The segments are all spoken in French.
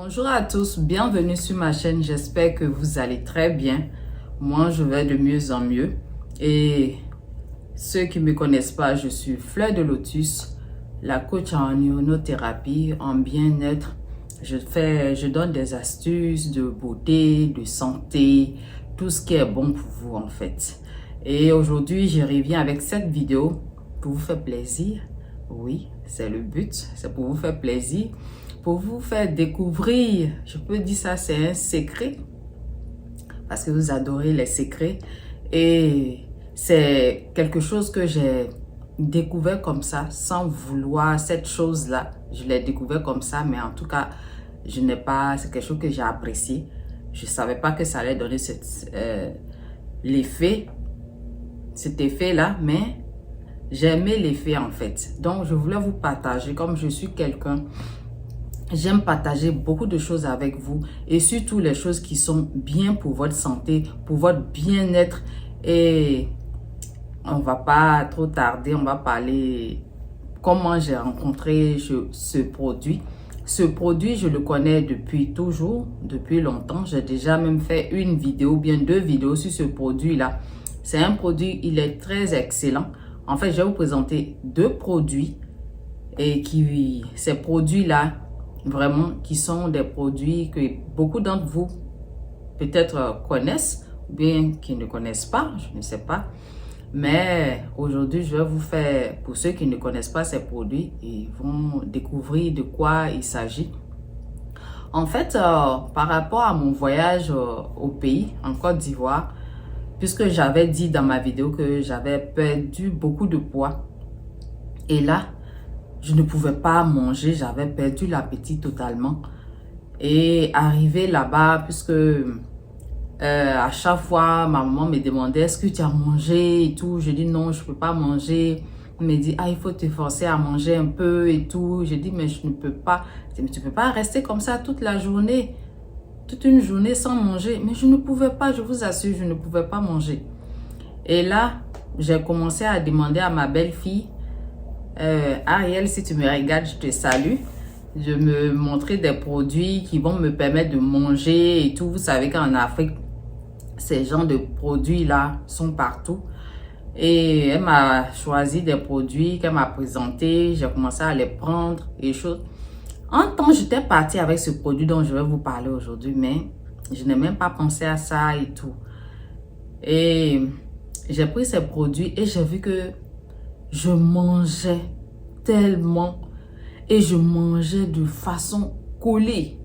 Bonjour à tous, bienvenue sur ma chaîne, j'espère que vous allez très bien. Moi, je vais de mieux en mieux. Et ceux qui ne me connaissent pas, je suis Fleur de Lotus, la coach en ionothérapie, en bien-être. Je donne des astuces de beauté, de santé, tout ce qui est bon pour vous en fait. Et aujourd'hui, je reviens avec cette vidéo pour vous faire plaisir. Oui, c'est le but, c'est pour vous faire plaisir. Pour vous faire découvrir, je peux dire ça, c'est un secret, parce que vous adorez les secrets, et c'est quelque chose que j'ai découvert comme ça, sans vouloir cette chose-là. Je l'ai découvert comme ça, mais en tout cas, c'est quelque chose que j'ai apprécié. Je ne savais pas que ça allait donner cet effet-là, mais j'ai aimé l'effet en fait. Donc, je voulais vous partager, comme je suis quelqu'un, j'aime partager beaucoup de choses avec vous et surtout les choses qui sont bien pour votre santé, pour votre bien-être. Et on va pas trop tarder, on va parler comment j'ai rencontré ce produit. Ce produit, je le connais depuis toujours, depuis longtemps. J'ai déjà même fait une vidéo, bien 2 vidéos sur ce produit-là. C'est un produit, il est très excellent. En fait, je vais vous présenter 2 produits et ces produits-là, vraiment, qui sont des produits que beaucoup d'entre vous peut-être connaissent ou bien qui ne connaissent pas, je ne sais pas. Mais aujourd'hui, je vais vous faire, pour ceux qui ne connaissent pas ces produits, ils vont découvrir de quoi il s'agit. En fait, par rapport à mon voyage au pays, en Côte d'Ivoire, puisque j'avais dit dans ma vidéo que j'avais perdu beaucoup de poids. Et là, je ne pouvais pas manger, j'avais perdu l'appétit totalement. Et arrivé là-bas, puisque à chaque fois, ma maman me demandait, est-ce que tu as mangé et tout. Je dis non, je ne peux pas manger. Elle me dit, ah, il faut te forcer à manger un peu et tout. Je dis, mais je ne peux pas. Je dis, mais tu ne peux pas rester comme ça toute la journée, toute une journée sans manger. Mais je ne pouvais pas, je vous assure, je ne pouvais pas manger. Et là, j'ai commencé à demander à ma belle-fille, Ariel, si tu me regardes, je te salue. Je me montrer des produits qui vont me permettre de manger et tout. Vous savez qu'en Afrique, ces genres de produits-là sont partout. Et elle m'a choisi des produits qu'elle m'a présentés. J'ai commencé à les prendre et choses. En temps, j'étais partie avec ce produit dont je vais vous parler aujourd'hui, mais je n'ai même pas pensé à ça et tout. Et j'ai pris ces produits et j'ai vu que je mangeais tellement et je mangeais de façon collée.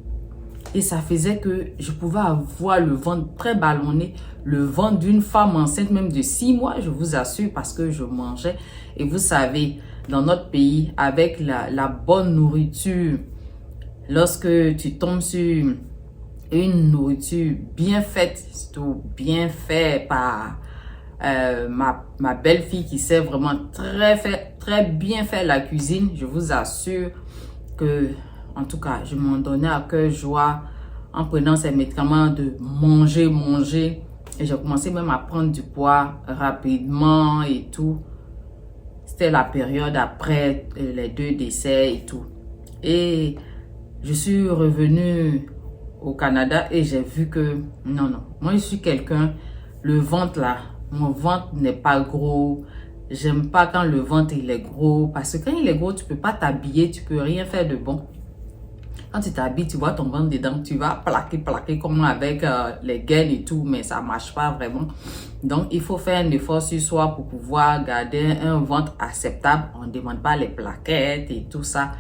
Et ça faisait que je pouvais avoir le ventre très ballonné, le ventre d'une femme enceinte même de 6 mois, je vous assure, parce que je mangeais. Et vous savez, dans notre pays, avec la bonne nourriture, lorsque tu tombes sur une nourriture bien faite, surtout bien faite par ma belle-fille qui sait vraiment très bien faire la cuisine, je vous assure que, en tout cas, je m'en donnais à cœur joie en prenant ces médicaments de manger. Et j'ai commencé même à prendre du poids rapidement et tout. C'était la période après les 2 décès et tout. Et je suis revenue au Canada et j'ai vu que, non, moi je suis quelqu'un, le ventre là, mon ventre n'est pas gros. J'aime pas quand le ventre il est gros, parce que quand il est gros, tu peux pas t'habiller, tu peux rien faire de bon. Quand tu t'habilles, tu vois ton ventre dedans, tu vas plaquer comme avec les gaines et tout, mais ça marche pas vraiment. Donc, il faut faire un effort sur soi pour pouvoir garder un ventre acceptable. On ne demande pas les plaquettes et tout ça.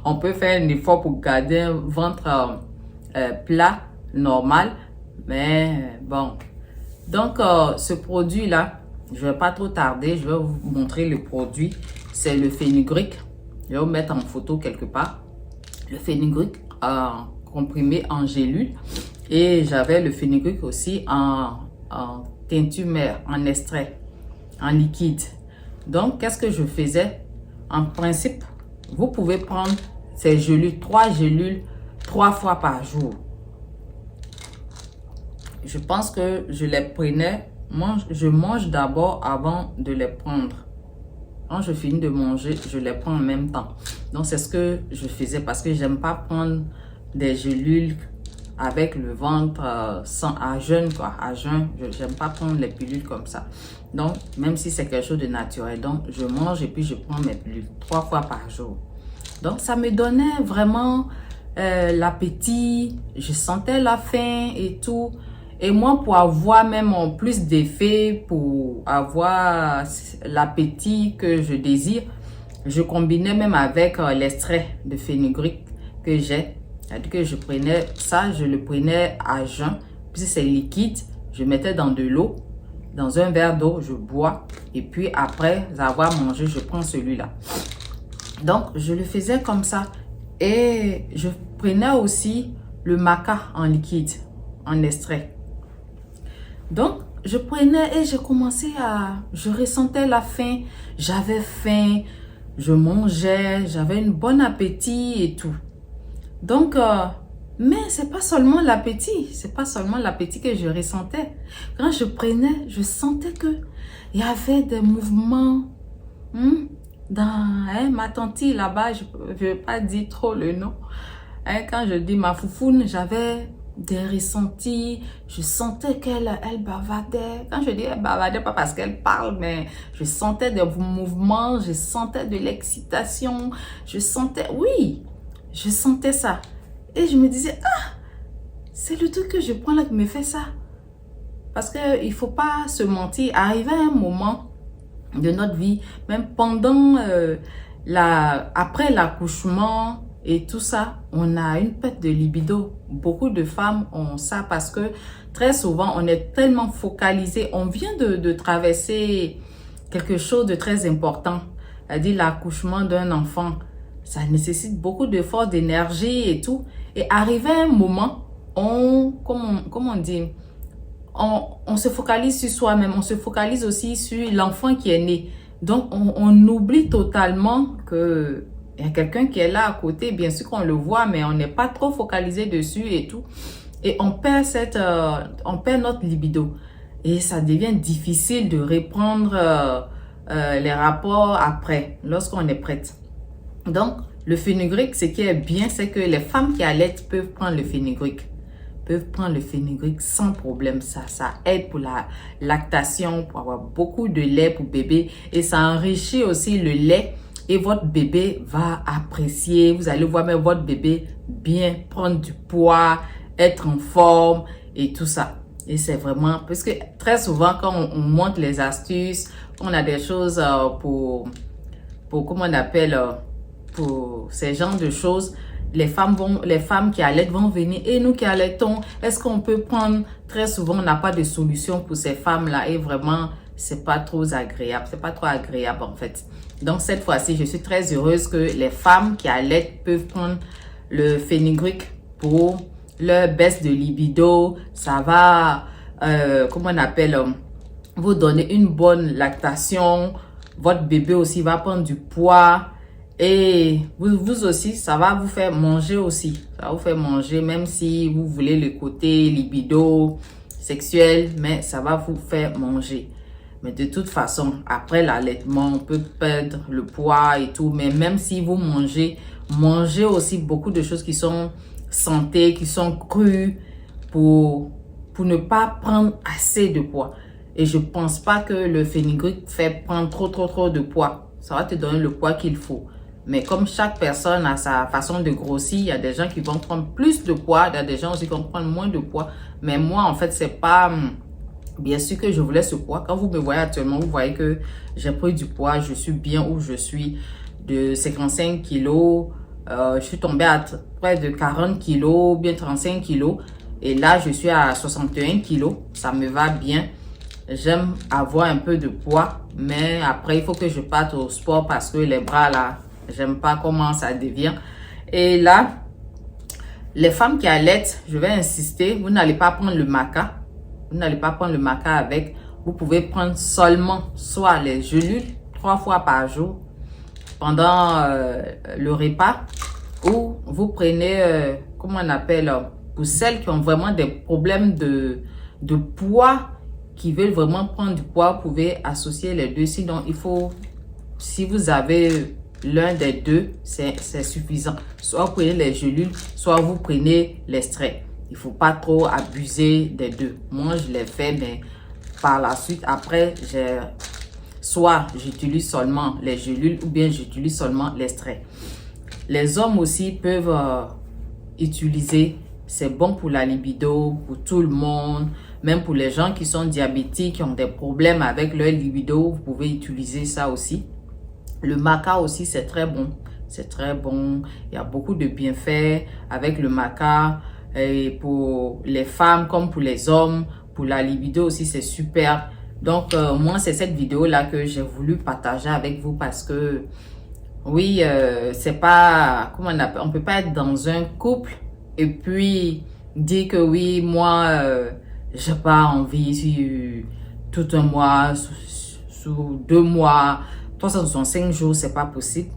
On peut faire un effort pour garder un ventre plat, normal, mais bon. Donc, ce produit-là, je ne vais pas trop tarder, je vais vous montrer le produit. C'est le fenugrec. Je vais vous mettre en photo quelque part. Le fenugrec comprimé en gélule. Et j'avais le fenugrec aussi en teinture mère, en extrait, en liquide. Donc, qu'est-ce que je faisais? En principe, vous pouvez prendre ces gélules, 3 gélules, 3 fois par jour. Je pense que je les prenais, je mange d'abord avant de les prendre. Quand je finis de manger, je les prends en même temps. Donc, c'est ce que je faisais parce que j'aime pas prendre des gélules avec le ventre à jeun, quoi. À jeun, j'aime pas prendre les pilules comme ça. Donc, même si c'est quelque chose de naturel. Donc, je mange et puis je prends mes pilules 3 fois par jour. Donc, ça me donnait vraiment l'appétit. Je sentais la faim et tout. Et moi, pour avoir même en plus d'effet, pour avoir l'appétit que je désire, je combinais même avec l'extrait de fenugrec que j'ai. C'est-à-dire que je prenais ça, je le prenais à jeun. Puis c'est liquide, je mettais dans de l'eau, dans un verre d'eau, je bois. Et puis après avoir mangé, je prends celui-là. Donc, je le faisais comme ça. Et je prenais aussi le maca en liquide, en extrait. Donc, je prenais et je commençais je ressentais la faim. J'avais faim, je mangeais, j'avais un bon appétit et tout. Donc, mais c'est pas seulement l'appétit. C'est pas seulement l'appétit que je ressentais. Quand je prenais, je sentais que il y avait des mouvements. Dans ma tante là-bas, je ne vais pas dire trop le nom. Quand je dis ma foufoune, j'avais des ressentis. Je sentais qu'elle bavardait. Quand je dis elle bavardait, pas parce qu'elle parle, mais je sentais des mouvements, je sentais de l'excitation. Je sentais, oui, je sentais ça. Et je me disais, ah, c'est le truc que je prends là qui me fait ça. Parce qu'il ne faut pas se mentir. Arrivé à un moment de notre vie, même pendant après l'accouchement et tout ça, on a une perte de libido. Beaucoup de femmes ont ça parce que très souvent, on est tellement focalisé. On vient de traverser quelque chose de très important, c'est-à-dire l'accouchement d'un enfant. Ça nécessite beaucoup d'efforts, d'énergie et tout. Et arrivé à un moment, comment on dit, on se focalise sur soi-même, on se focalise aussi sur l'enfant qui est né. Donc, on oublie totalement que il y a quelqu'un qui est là à côté. Bien sûr qu'on le voit, mais on n'est pas trop focalisé dessus et tout. Et on perd notre libido. Et ça devient difficile de reprendre les rapports après, lorsqu'on est prête. Donc, le fenugrec, ce qui est bien, c'est que les femmes qui allaitent peuvent prendre le fenugrec. Peuvent prendre le fenugrec sans problème. Ça aide pour la lactation, pour avoir beaucoup de lait pour bébé. Et ça enrichit aussi le lait. Et votre bébé va apprécier. Vous allez voir même votre bébé bien prendre du poids, être en forme et tout ça. Et c'est vraiment... Parce que très souvent, quand on montre les astuces, on a des choses pour comment on appelle... pour ces genres de choses, les femmes qui allaitent vont venir. Et nous qui allaitons, est-ce qu'on peut prendre? Très souvent, on n'a pas de solution pour ces femmes-là. Et vraiment, c'est pas trop agréable. C'est pas trop agréable, en fait. Donc, cette fois-ci, je suis très heureuse que les femmes qui allaitent peuvent prendre le fenugrec pour leur baisse de libido. Ça va, comment on appelle, vous donner une bonne lactation. Votre bébé aussi va prendre du poids. Et vous aussi, ça va vous faire manger aussi. Ça va vous faire manger, même si vous voulez le côté libido, sexuel, mais ça va vous faire manger. Mais de toute façon, après l'allaitement, on peut perdre le poids et tout. Mais même si vous mangez aussi beaucoup de choses qui sont santé, qui sont crues pour ne pas prendre assez de poids. Et je pense pas que le fenugrec fait prendre trop de poids. Ça va te donner le poids qu'il faut. Mais comme chaque personne a sa façon de grossir, il y a des gens qui vont prendre plus de poids, il y a des gens aussi qui vont prendre moins de poids. Mais moi, en fait, c'est pas... Bien sûr que je voulais ce poids. Quand vous me voyez actuellement, vous voyez que j'ai pris du poids. Je suis bien où je suis. De 55 kilos, je suis tombée à près de 40 kilos, bien 35 kilos. Et là, je suis à 61 kilos. Ça me va bien. J'aime avoir un peu de poids. Mais après, il faut que je parte au sport parce que les bras là... J'aime pas comment ça devient. Et là, les femmes qui allaitent, je vais insister, vous n'allez pas prendre le maca. Vous n'allez pas prendre le maca avec. Vous pouvez prendre seulement soit les gélules 3 fois par jour pendant le repas. Ou vous prenez, comment on appelle, pour celles qui ont vraiment des problèmes de poids, qui veulent vraiment prendre du poids, vous pouvez associer les deux. Sinon, il faut si vous avez l'un des deux, c'est suffisant. Soit vous prenez les gélules, soit vous prenez l'extrait. Il ne faut pas trop abuser des deux. Moi, je l'ai fait, mais par la suite, après, soit j'utilise seulement les gélules ou bien j'utilise seulement l'extrait. Les hommes aussi peuvent utiliser. C'est bon pour la libido, pour tout le monde. Même pour les gens qui sont diabétiques, qui ont des problèmes avec leur libido, vous pouvez utiliser ça aussi. Le maca aussi, c'est très bon. C'est très bon. Il y a beaucoup de bienfaits avec le maca. Et pour les femmes comme pour les hommes. Pour la libido aussi, c'est super. Donc, moi, c'est cette vidéo-là que j'ai voulu partager avec vous parce que, oui, c'est pas, comment on appelle, on peut pas être dans un couple et puis dire que oui, moi, j'ai pas envie sur tout un mois, sous 2 mois, 365 jours, c'est pas possible.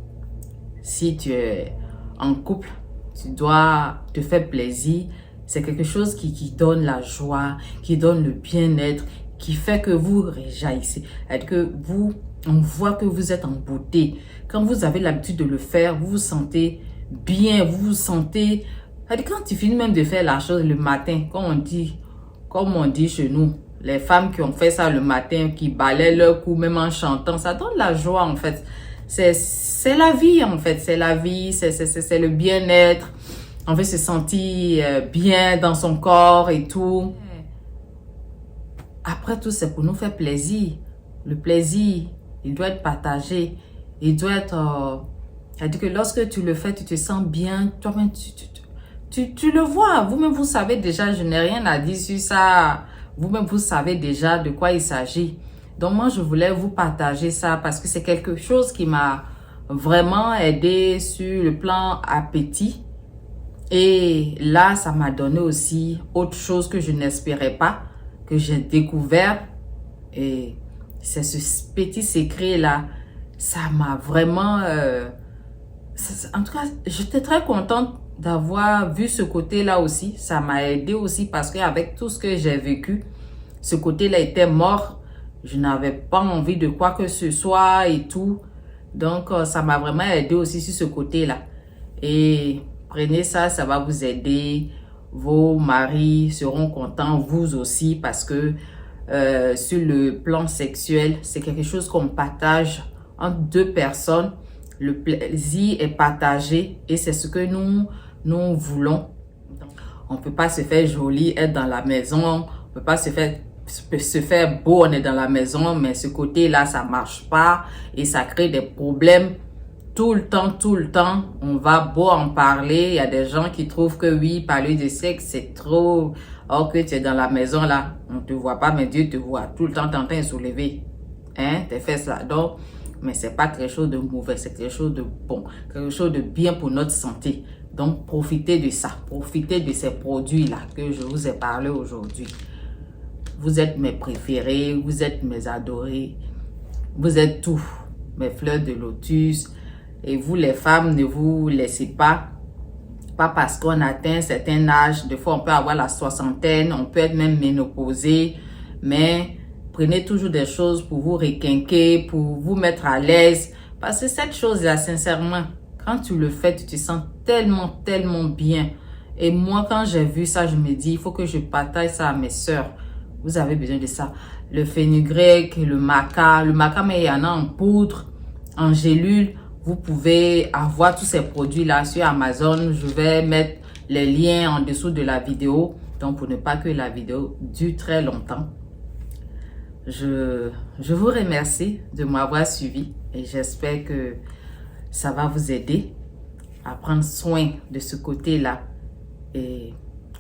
Si tu es en couple, tu dois te faire plaisir. C'est quelque chose qui donne la joie, qui donne le bien-être, qui fait que vous réjaillissez. Que vous, on voit que vous êtes en beauté. Quand vous avez l'habitude de le faire, vous vous sentez bien, vous vous sentez... Quand tu finis même de faire la chose le matin, comme on dit chez nous, les femmes qui ont fait ça le matin, qui balaient leur cou même en chantant, ça donne la joie en fait. C'est la vie en fait, c'est la vie, c'est le bien-être. On veut se sentir bien dans son corps et tout. Après tout, c'est pour nous faire plaisir. Le plaisir, il doit être partagé. Il doit être... c'est-à-dire que lorsque tu le fais, tu te sens bien. Toi-même, tu le vois. Vous-même, vous savez déjà, je n'ai rien à dire sur ça. Vous-même, vous savez déjà de quoi il s'agit. Donc, moi, je voulais vous partager ça parce que c'est quelque chose qui m'a vraiment aidé sur le plan appétit. Et là, ça m'a donné aussi autre chose que je n'espérais pas, que j'ai découvert. Et c'est ce petit secret-là, ça m'a vraiment... en tout cas, j'étais très contente d'avoir vu ce côté-là aussi. Ça m'a aidé aussi parce qu'avec tout ce que j'ai vécu, ce côté-là était mort. Je n'avais pas envie de quoi que ce soit et tout. Donc, ça m'a vraiment aidé aussi sur ce côté-là. Et... prenez ça, ça va vous aider. Vos maris seront contents, vous aussi, parce que sur le plan sexuel, c'est quelque chose qu'on partage entre 2 personnes. Le plaisir est partagé et c'est ce que nous voulons. On ne peut pas se faire joli, être dans la maison. On ne peut pas se faire beau, on est dans la maison, mais ce côté-là, ça ne marche pas et ça crée des problèmes. Tout le temps, on va beau en parler. Il y a des gens qui trouvent que oui, parler de sexe, c'est trop. Or que tu es dans la maison là, on ne te voit pas, mais Dieu te voit. Tout le temps, tu es en train de soulever. Hein, tes fesses là. Donc, mais c'est pas quelque chose de mauvais, c'est quelque chose de bon. Quelque chose de bien pour notre santé. Donc, profitez de ça. Profitez de ces produits-là que je vous ai parlé aujourd'hui. Vous êtes mes préférés, vous êtes mes adorés. Vous êtes tout. Mes fleurs de lotus. Et vous, les femmes, ne vous laissez pas parce qu'on atteint un certain âge. Des fois, on peut avoir la soixantaine, on peut être même ménopausé. Mais prenez toujours des choses pour vous requinquer, pour vous mettre à l'aise. Parce que cette chose-là, sincèrement, quand tu le fais, tu te sens tellement bien. Et moi, quand j'ai vu ça, je me dis, il faut que je partage ça à mes sœurs. Vous avez besoin de ça. Le fenugrec, le maca, mais il y en a en poudre, en gélule. Vous pouvez avoir tous ces produits-là sur Amazon. Je vais mettre les liens en dessous de la vidéo. Donc, pour ne pas que la vidéo dure très longtemps. Je vous remercie de m'avoir suivi. Et j'espère que ça va vous aider à prendre soin de ce côté-là. Et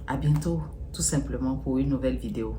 à bientôt, tout simplement, pour une nouvelle vidéo.